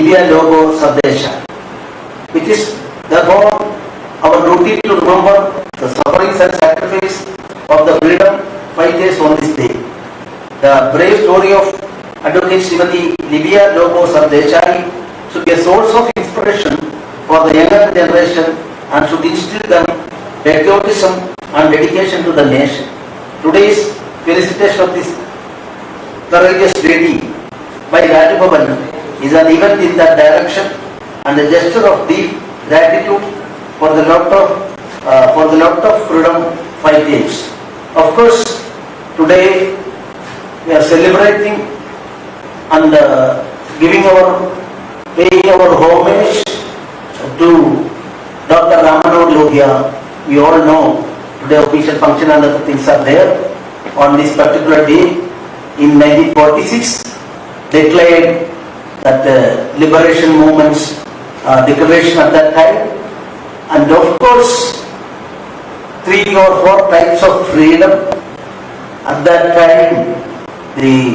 LIBIA, LOBO, SARDESAI. It is therefore our duty to remember the sufferings and sacrifice of the freedom fighters on this day. The brave story of Advocate Srimati LIBIA, LOBO, SARDESAI should be a source of inspiration for the younger generation and should instill them patriotism and dedication to the nation. Today's felicitation of this courageous lady by Rajbhavan is an event in that direction and a gesture of deep gratitude for the lot of freedom fighters. Of course, today we are celebrating and paying our homage to Dr. Ramanohar Lohia. We all know today official function and other things are there. On this particular day in 1946, declared that the liberation movement's declaration at that time, and of course 3 or 4 types of freedom at that time: the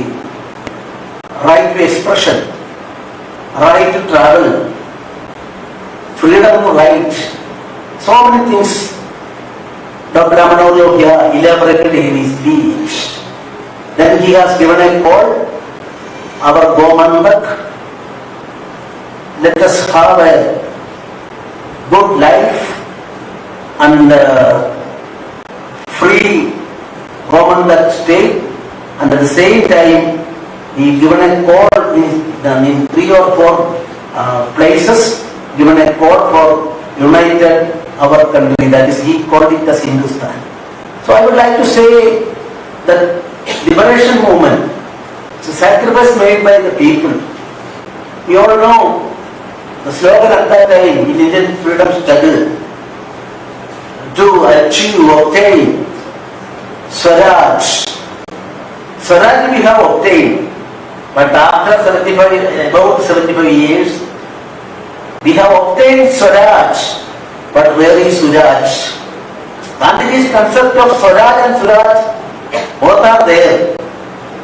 right to expression, right to travel, freedom to write, so many things Dr. Ramanohar Lohia elaborated in his speech. Then he has given a call, our Gomandak, let us have a good life and free Gomandak state, and at the same time he given a call in 3 or 4 places, given a call for united our country, that is, he called it as Hindustan. So I would like to say that liberation movement is a sacrifice made by the people. We all know the slogan at that time in Indian freedom struggle: to achieve, obtain Swaraj. Swaraj we have obtained, but after about 75 years, we have obtained Swaraj. But where is Suraj? Gandhiji's concept of Swaraj and Suraj, both are there.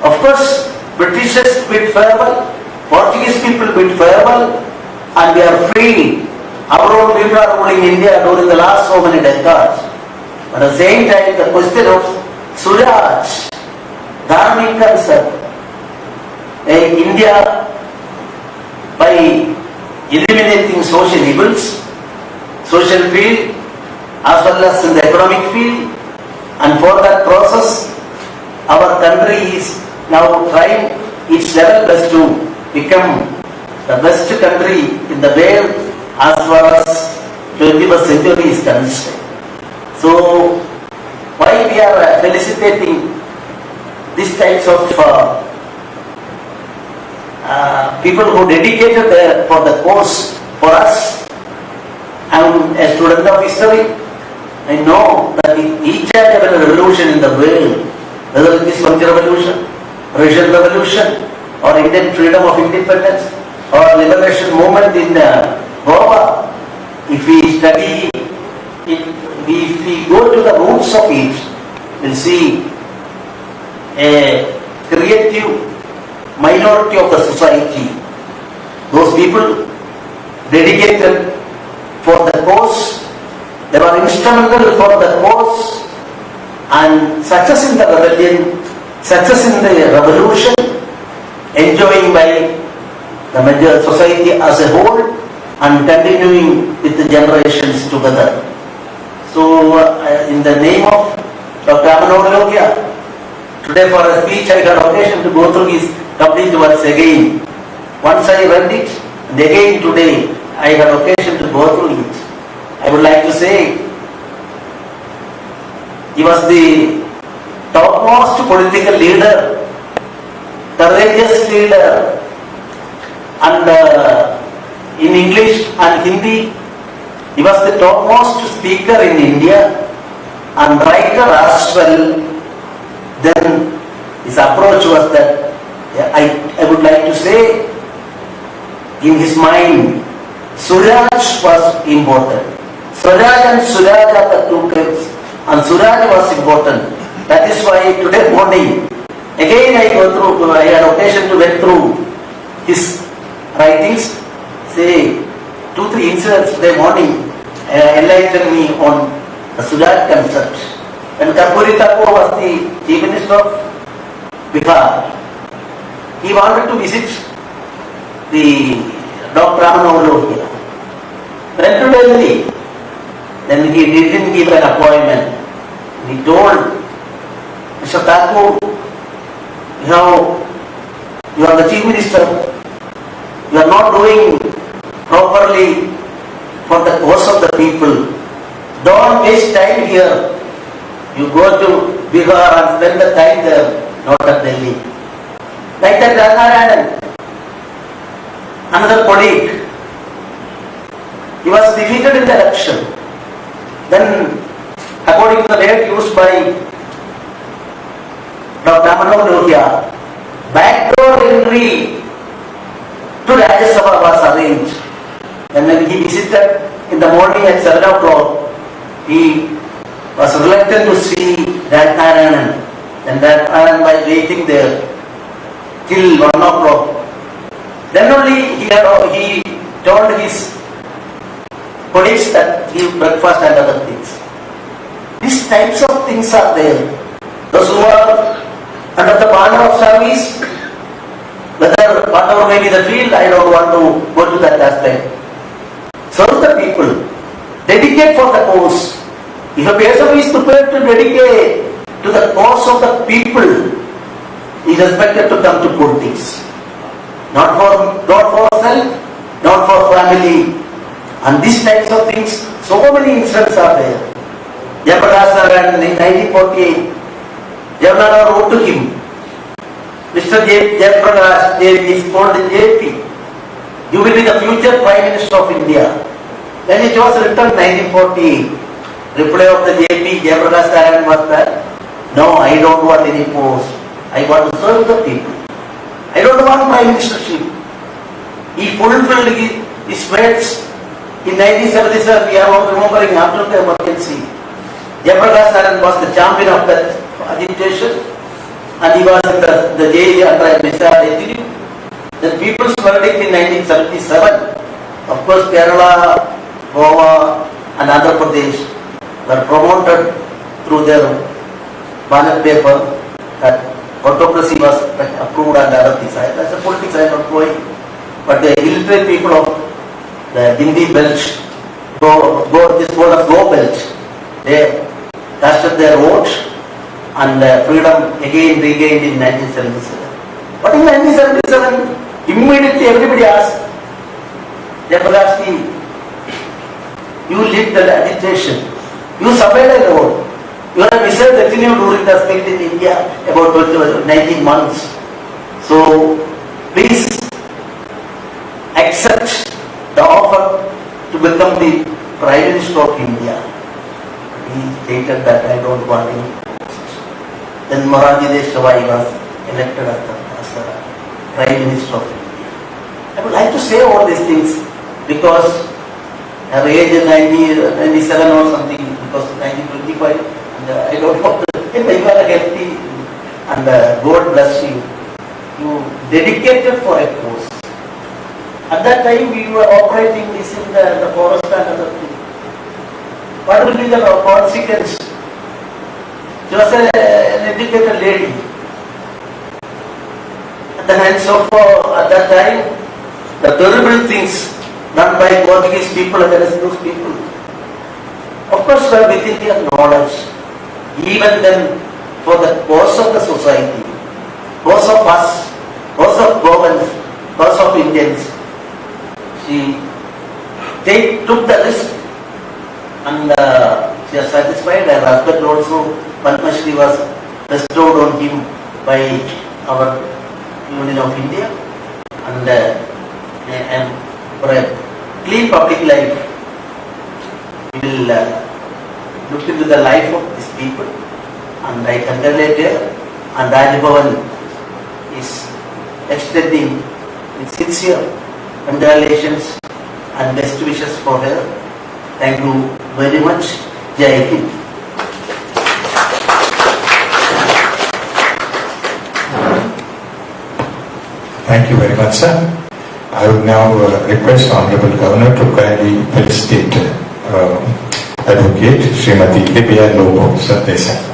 Of course, Britishers bid farewell, Portuguese people bid farewell, and we are free. Our own people are ruling India during the last so many decades. But at the same time, the question of Suraj, dharmic concept, India, by eliminating social evils, social field as well as in the economic field, and for that process our country is now trying its level best to become the best country in the world as far as 21st century is concerned. So why we are felicitating these types of people who dedicated for the cause for us? I am a student of history. I know that each and every revolution in the world, whether it is French Revolution, Russian Revolution, or Indian freedom of independence, or liberation movement in GOA, if we study, if we go to the roots of it, we'll see a creative minority of the society. Those people dedicated for the cause, they were instrumental for the cause, and success in the rebellion, success in the revolution, enjoying by the major society as a whole, and continuing with the generations together. So, in the name of Dr. Ramanohar Lohia, today for a speech I had occasion to go through his complete works again. Once I read it, and again today I had occasion to go through it. I would like to say he was the topmost political leader, courageous leader, and in English and Hindi he was the topmost speaker in India and writer as well. Then his approach was that I would like to say in his mind Suraj was important. Swaraj and Suraj are the two terms, and Suraj was important. That is why today morning, again I had occasion to went through his writings, say 2-3 incidents today morning enlightened me on the Sudan concept. When Karpuri Thakur was the Chief Minister of Bihar, he wanted to visit the Dr. Ramanohar here. Went to Delhi. Then he didn't give an appointment. He told Mr. Thakur, you are the Chief Minister. You are not doing properly for the cause of the people. Don't waste time here. You go to Bihar and spend the time there, not at Delhi. Like that, Radharajan, another colleague, he was defeated in the election. Then, according to the date used by Dr. Ramanohar, backdoor entry to Rajya Sabha was arranged. And when he visited in the morning at 7 o'clock, he was reluctant to see Radharajan. And Radharajan was waiting there till 1 o'clock. Then only he told his colleagues that give breakfast and other things. These types of things are there. Those who are under the banner of service, whatever may be the field, I don't want to go to that aspect. Serve the people. Dedicate for the cause. If a person is prepared to dedicate to the cause of the people, he is expected to come to politics. Not for self, not for family. And these types of things, so many incidents are there. Jayaprakash in 1948, Jawaharlal wrote to him, Mr. Jayaprakash, is called JP. You will be the future Prime Minister of India. Then it was written 1948. Reply of the JP, Jayaprakash was that, no, I don't want any post. I want to serve the people. I don't want Prime Ministership. He fulfilled his words. In 1977, we are all remembering after the emergency. Jayaprakash was the champion of that agitation, and he was in the jail under administrative. The people's verdict in 1977, of course, Kerala, Goa, and Andhra Pradesh were promoted through their ballot paper that autocracy was approved and other things. That's the politics I am not going. But the illiterate people of the Hindi belt, this word of Go belt, they casted their vote and freedom again regained in 1977. But in 1977, immediately everybody asked, Jayaprakash, you led the agitation, you suffered a lot, you have miserable retinue during the split in India about 19 months. So please accept the offer to become the Prime Minister of India. He stated that I don't want any post. Then Morarji Desai was elected as the Prime Minister of India. I would like to say all these things because at the age of 97 or something, because 1925, and I don't want to, if you are healthy and God bless you, you dedicated for a cause. At that time, we were operating this in the forest and other things. What will be the consequence? She was an educated lady. At the hands of, at that time, the terrible things done by Portuguese people against those people. Of course, were within their knowledge. Even then, for the cause of the society, cause of us, cause of governments, cause of Indians, she took the risk and she was satisfied. Her husband also, Padma Shri was bestowed on him by our Union of India, and for a clean public life, we will look into the life of these people, and I congratulate her, and Raj Bhavan is extending its sincere congratulations and best wishes for her. Thank you very much. Jai Hind. Thank you very much, sir. I would now request Honorable Governor to kindly felicitate Advocate Srimati LIBIA LOBO SARDESAI.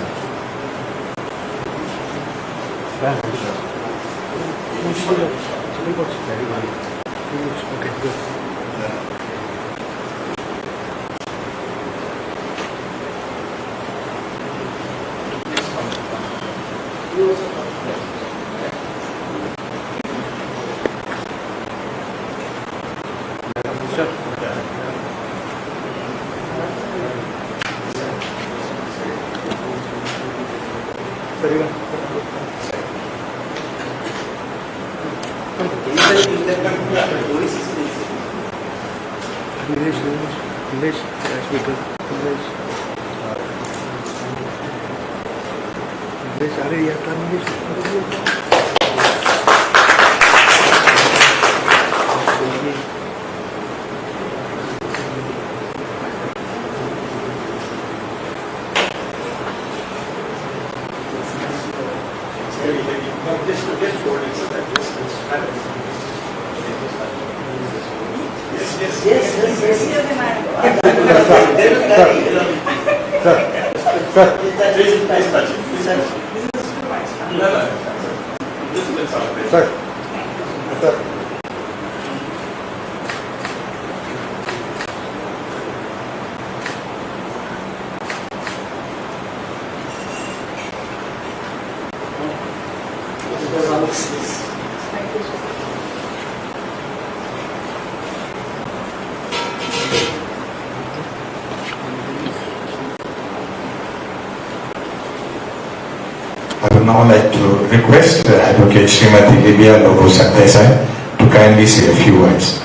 I would now like to request Advocate Srimati LIBIA LOBO SARDESAI to kindly say a few words.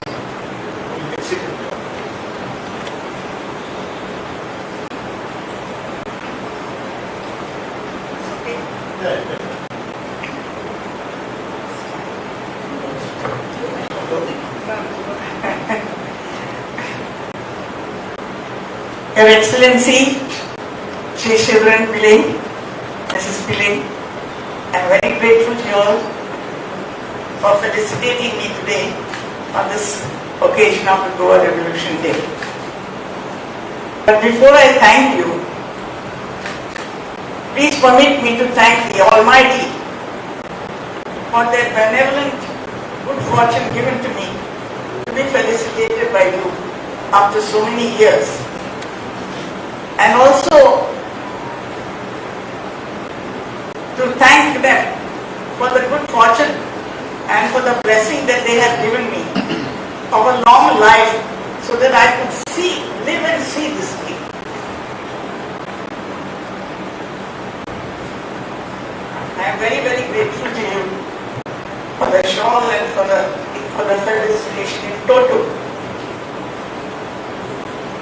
Your Excellency, Shri Prudent Mrs. Pillai, I am very grateful to you all for felicitating me today on this occasion of the Goa Revolution Day. But before I thank you, please permit me to thank the Almighty for their benevolent good fortune given to me to be felicitated by you after so many years. And also to thank them for the good fortune and for the blessing that they have given me of a long life so that I could live and see this day. I am very, very grateful to you for the shawl and for the felicitation in toto.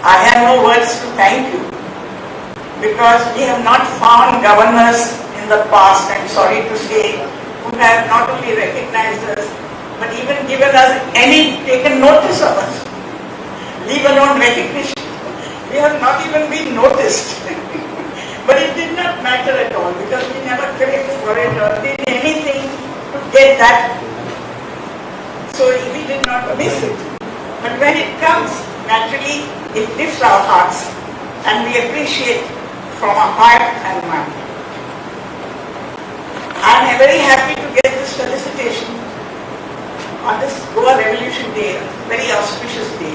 I have no words to thank you, because we have not found governors in the past, I'm sorry to say, who have not only recognized us, but even taken notice of us, leave alone recognition. We have not even been noticed. But it did not matter at all, because we never craved for it or did anything to get that. So we did not miss it. But when it comes, naturally, it lifts our hearts and we appreciate from our heart and mind. I am very happy to get this felicitation on this Goa Revolution Day, a very auspicious day.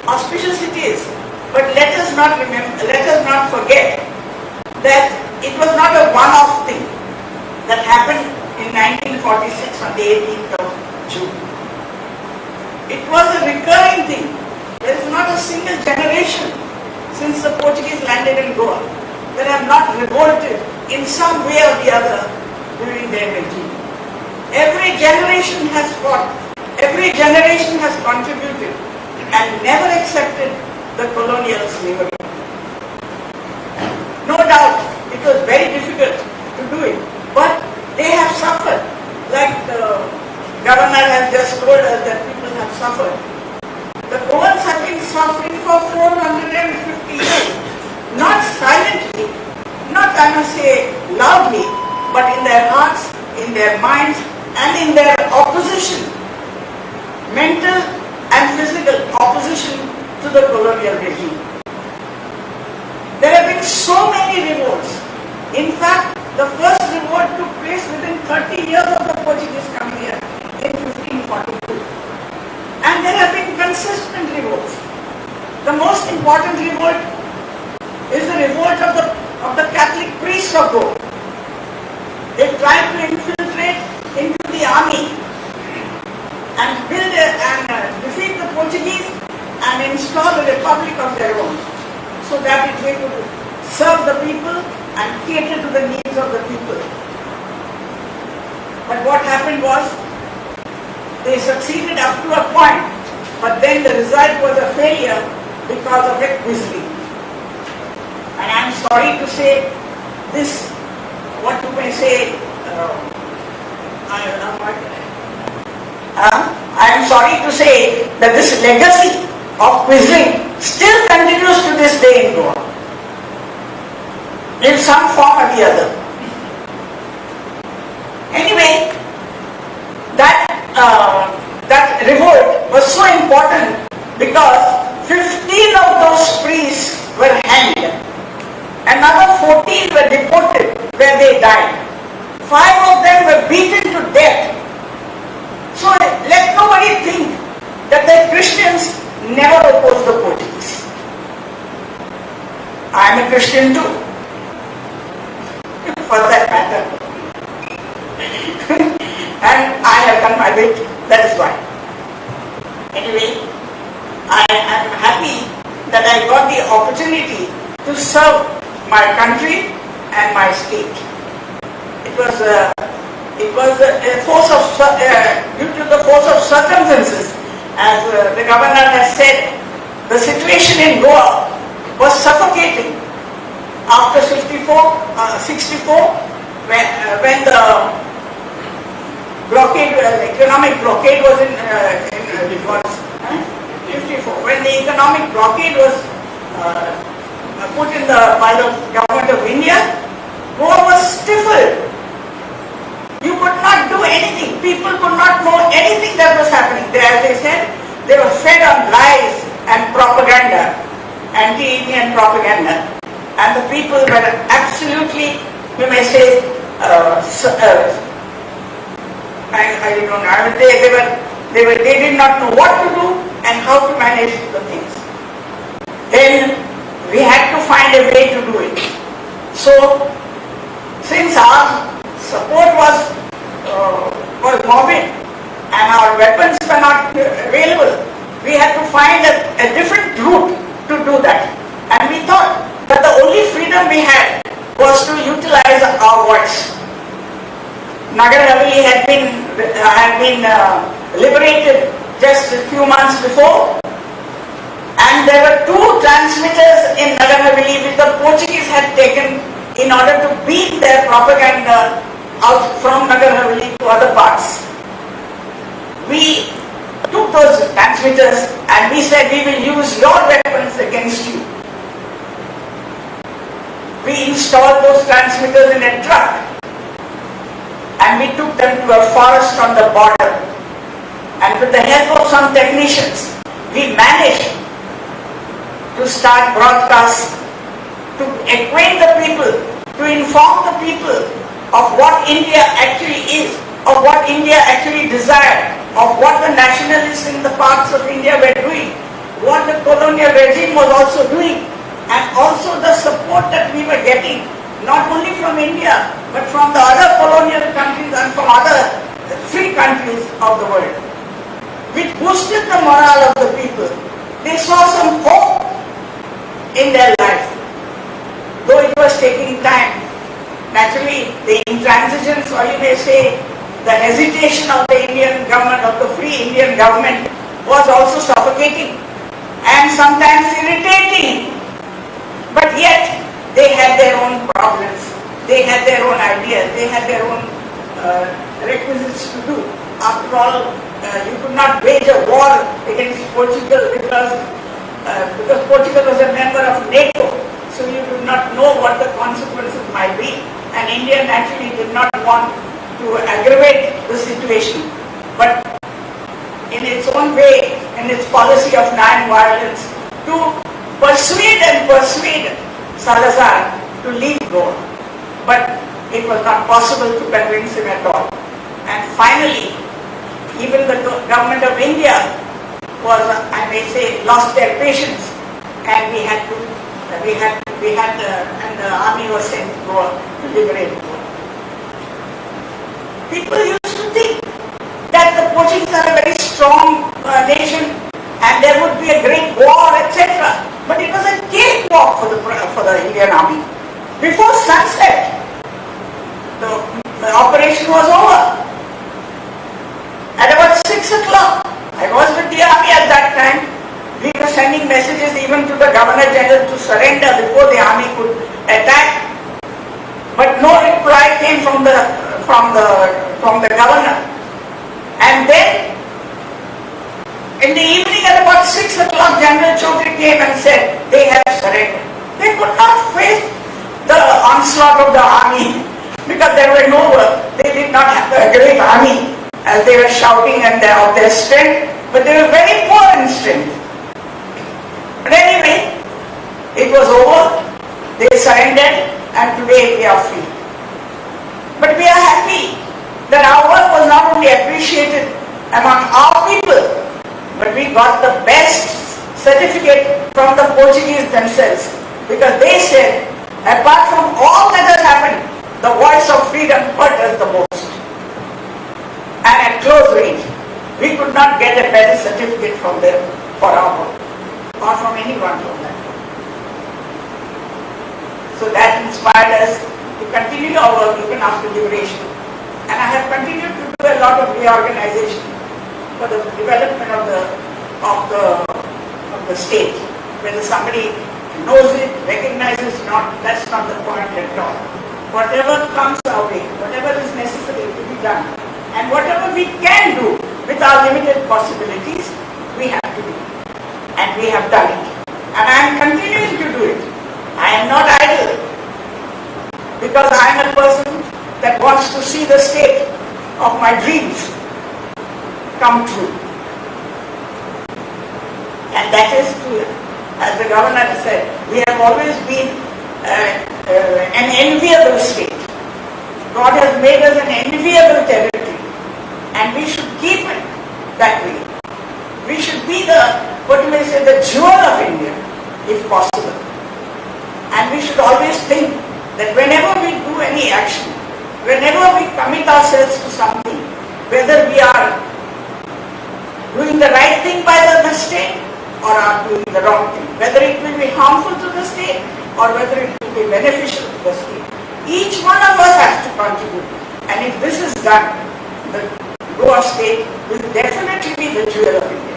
Auspicious it is, but let us not forget that it was not a one-off thing that happened in 1946 on the 18th of June. It was a recurring thing. There is not a single generation since the Portuguese landed in Goa that have not revolted in some way or the other during their regime. Every generation has fought, every generation has contributed and never accepted the colonial slavery. No doubt it was very difficult to do it, but they have suffered. Like the governor has just told us that people have suffered. The Goans have been suffering for 450 years, not silently, not I must say loudly, but in their hearts, in their minds, and in their opposition, mental and physical opposition to the colonial regime. There have been so many revolts. In fact, the first revolt took place within 30 years of the Portuguese coming here in 1542. And there have been consistent revolts. The most important revolt is the revolt of the Catholic priests of Goa. They tried to infiltrate into the army and defeat the Portuguese and install a republic of their own, so that they could serve the people and cater to the needs of the people. But what happened was, they succeeded up to a point, but then the result was a failure because of requisitioning. And I'm sorry to say this, what you may say, I'm sorry to say that this legacy of quizzing still continues to this day in Goa, in some form or the other. Anyway, that revolt was so important because 15 of those priests were hanged. Another 14 were deported where they died. 5 of them were beaten to death. So let nobody think that the Christians never opposed the Portuguese. I am a Christian too, for that matter. And I have done my bit, that is why. Anyway, I am happy that I got the opportunity to serve my country and my state. It was a force of due to the force of circumstances, as the governor has said. The situation in Goa was suffocating after 64, when the blockade, economic blockade was in 54. When the economic blockade was put in by the government of India, Goa was stifled. You could not do anything. People could not know anything that was happening. As they said, they were fed on lies and propaganda, anti-Indian propaganda. And the people were absolutely, you may say, I don't know. I mean, they did not know what to do and how to manage the things. Then we had to find a way to do it. So, since our support was morbid and our weapons were not available, we had to find a different route to do that. And we thought that the only freedom we had was to utilize our voice. Nagar Haveli had been liberated just a few months before, and there were 2 transmitters in Nagar Haveli which the Portuguese had taken in order to beat their propaganda out from Nagar Haveli to other parts. We took those transmitters and we said, we will use your weapons against you. We installed those transmitters in a truck and we took them to a forest on the border, and with the help of some technicians, we managed to start broadcasts to acquaint the people, to inform the people of what India actually is, of what India actually desired, of what the nationalists in the parts of India were doing, what the colonial regime was also doing, and also the support that we were getting, not only from India, but from the other colonial countries and from other free countries of the world, which boosted the morale of the people. They saw some hope in their life, though it was taking time. Naturally, the intransigence, or you may say, the hesitation of the Indian government, of the free Indian government, was also suffocating and sometimes irritating. But yet, they had their own problems, they had their own ideas, they had their own requisites to do. After all, you could not wage a war against Portugal because Portugal was a member of NATO, so you do not know what the consequences might be. And India naturally did not want to aggravate the situation, but in its own way, in its policy of non-violence, to persuade Salazar to leave Goa. But it was not possible to convince him at all. And finally, even the government of India was, I may say, lost their patience, and and the army was sent to Goa to liberate Goa. People used to think that the Portuguese are a very strong nation and there would be a great war, etc. But it was a cakewalk for the Indian army. Before sunset, the operation was over. At about 6 o'clock, I was with the army at that time. We were sending messages even to the Governor General to surrender before the army could attack. But no reply came from the governor. And then, in the evening at about 6 o'clock, General Chaudhary came and said they have surrendered. They could not face the onslaught of the army because they did not have a great army as they were shouting and of their strength, but they were very poor in strength. But anyway, it was over, they surrendered, and today we are free. But we are happy that our work was not only appreciated among our people, but we got the best certificate from the Portuguese themselves, because they said, apart from all that has happened, the voice of freedom hurt us the most. And at close range, we could not get a better certificate from them for our work, or from anyone from that. So that inspired us to continue our work even after liberation. And I have continued to do a lot of reorganization for the development of the state. Whether somebody knows it, recognizes it not, that's not the point at all. Whatever comes our way, whatever is necessary to be done, and whatever we can do with our limited possibilities, we have to do. And we have done it. And I am continuing to do it. I am not idle, because I am a person that wants to see the state of my dreams come true. And that is true. As the governor said, we have always been an enviable state. God has made us an enviable territory, and we should keep it that way. We should be the jewel of India, if possible. And we should always think that whenever we do any action, whenever we commit ourselves to something, whether we are doing the right thing by the state or are doing the wrong thing, whether it will be harmful to the state or whether it will be beneficial to the state, each one of us has to contribute. And if this is done, the Goa state will definitely be the jewel of India.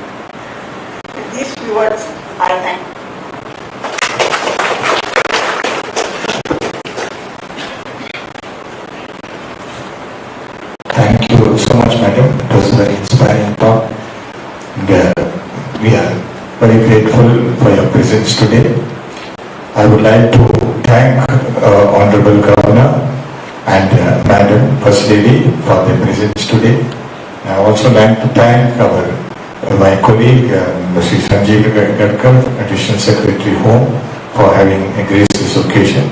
With these few words, I thank you. Thank you so much, madam. It was a very inspiring talk. And, we are very grateful for your presence today. I would like to thank Honorable Governor and Madam First Lady for their presence today. I also like to thank my colleague, Mr. Sanjeev Gadkar, Additional Secretary Home, for having graced this occasion.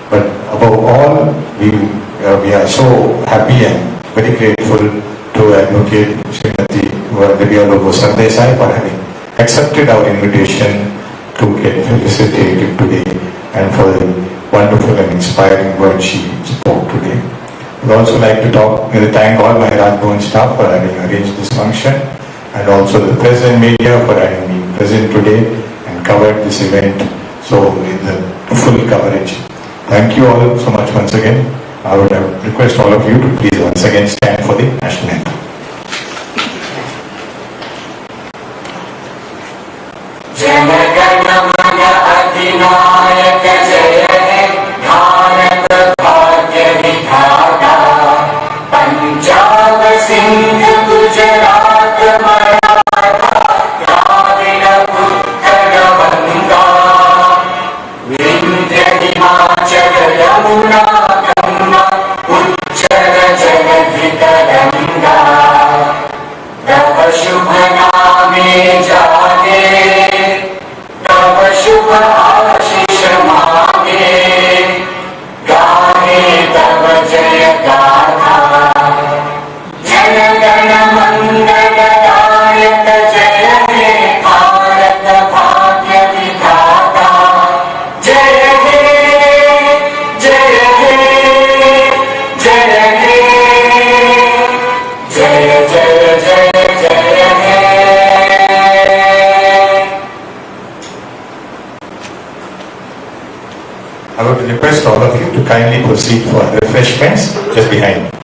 But above all, we are so happy and very grateful to Advocate Srimati LOBO SARDESAI for having accepted our invitation to get felicitated today and for the wonderful and inspiring words she spoke today. I would also like to thank all my Rajbhavan staff for having arranged this function, and also the press and media for having been present today and covered this event so in the full coverage. Thank you all so much once again. I would request all of you to please once again stand for the national anthem. अधिनायक जय हे भारत भाग्य विधाता पंजाब सिंध गुजरात मराठा द्राविड़ उत्कल बंगा विंध्य हिमाचल यमुना गंगा उच्चल जलधि तव जय गाथा जन गण मंगलदायक जय हे भारत भाग्य विधाता जय हे जय हे जय हे जय जय जय जय हे I would request all of you to kindly proceed for refreshments just behind.